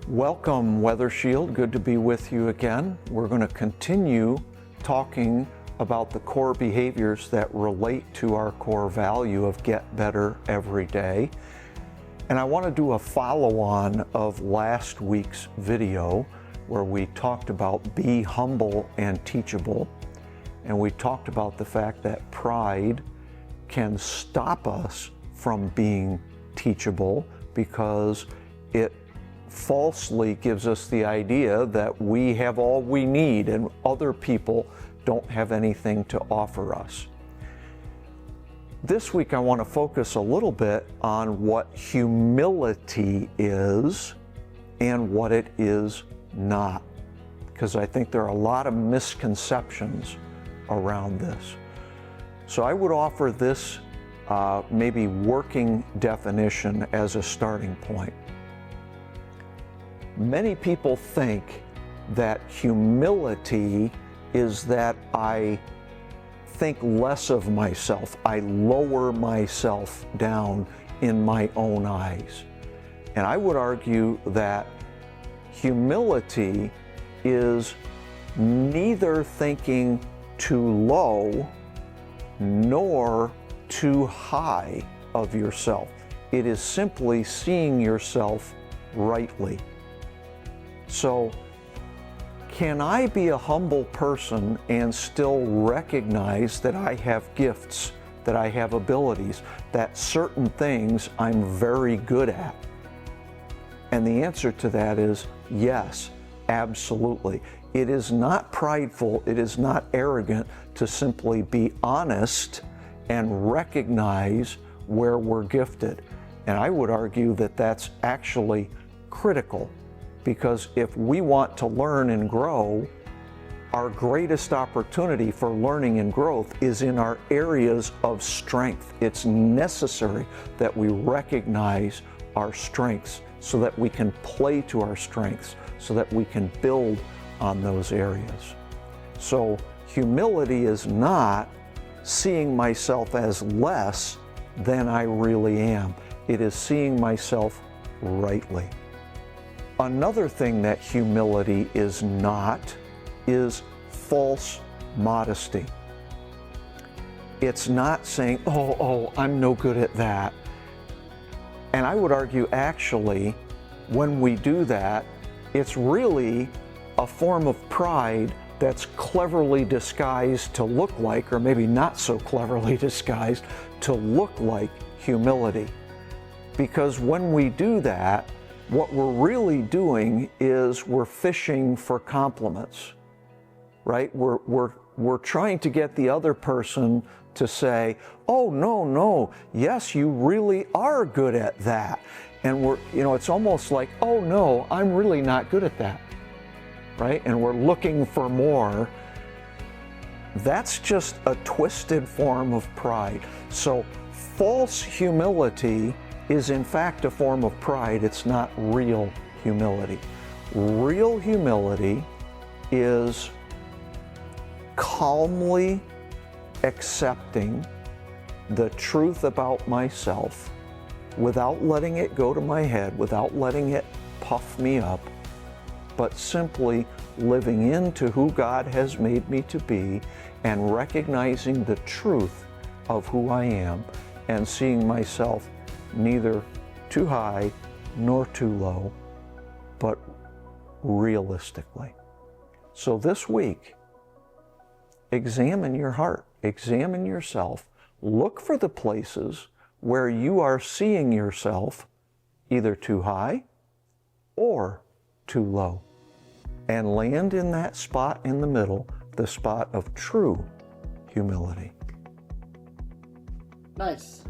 Welcome, Weather Shield. Good to be with you again. We're going to continue talking about the core behaviors that relate to our core value of get better every day. And I want to do a follow-on of last week's video where we talked about be humble and teachable. And we talked about the fact that pride can stop us from being teachable because it falsely gives us the idea that we have all we need and other people don't have anything to offer us. This week I want to focus a little bit on what humility is and what it is not, because I think there are a lot of misconceptions around this. So I would offer this maybe working definition as a starting point. Many people think that humility is that I think less of myself. I lower myself down in my own eyes. And I would argue that humility is neither thinking too low nor too high of yourself. It is simply seeing yourself rightly. So, can I be a humble person and still recognize that I have gifts, that I have abilities, that certain things I'm very good at? And the answer to that is yes, absolutely. It is not prideful, it is not arrogant to simply be honest and recognize where we're gifted. And I would argue that that's actually critical. Because if we want to learn and grow, our greatest opportunity for learning and growth is in our areas of strength. It's necessary that we recognize our strengths so that we can play to our strengths, so that we can build on those areas. So humility is not seeing myself as less than I really am. It is seeing myself rightly. Another thing that humility is not is false modesty. It's not saying, oh, I'm no good at that. And I would argue actually, when we do that, it's really a form of pride that's cleverly disguised to look like, or maybe not so cleverly disguised, to look like humility. Because when we do that, what we're really doing is we're fishing for compliments, right? We're trying to get the other person to say, oh, no, yes, you really are good at that. And it's almost like, oh no, I'm really not good at that, right? And we're looking for more. That's just a twisted form of pride. So false humility is in fact a form of pride. It's not real humility. Real humility is calmly accepting the truth about myself without letting it go to my head, without letting it puff me up, but simply living into who God has made me to be and recognizing the truth of who I am and seeing myself neither too high nor too low, but realistically. So this week, examine your heart, examine yourself, look for the places where you are seeing yourself either too high or too low, and land in that spot in the middle, the spot of true humility. Nice.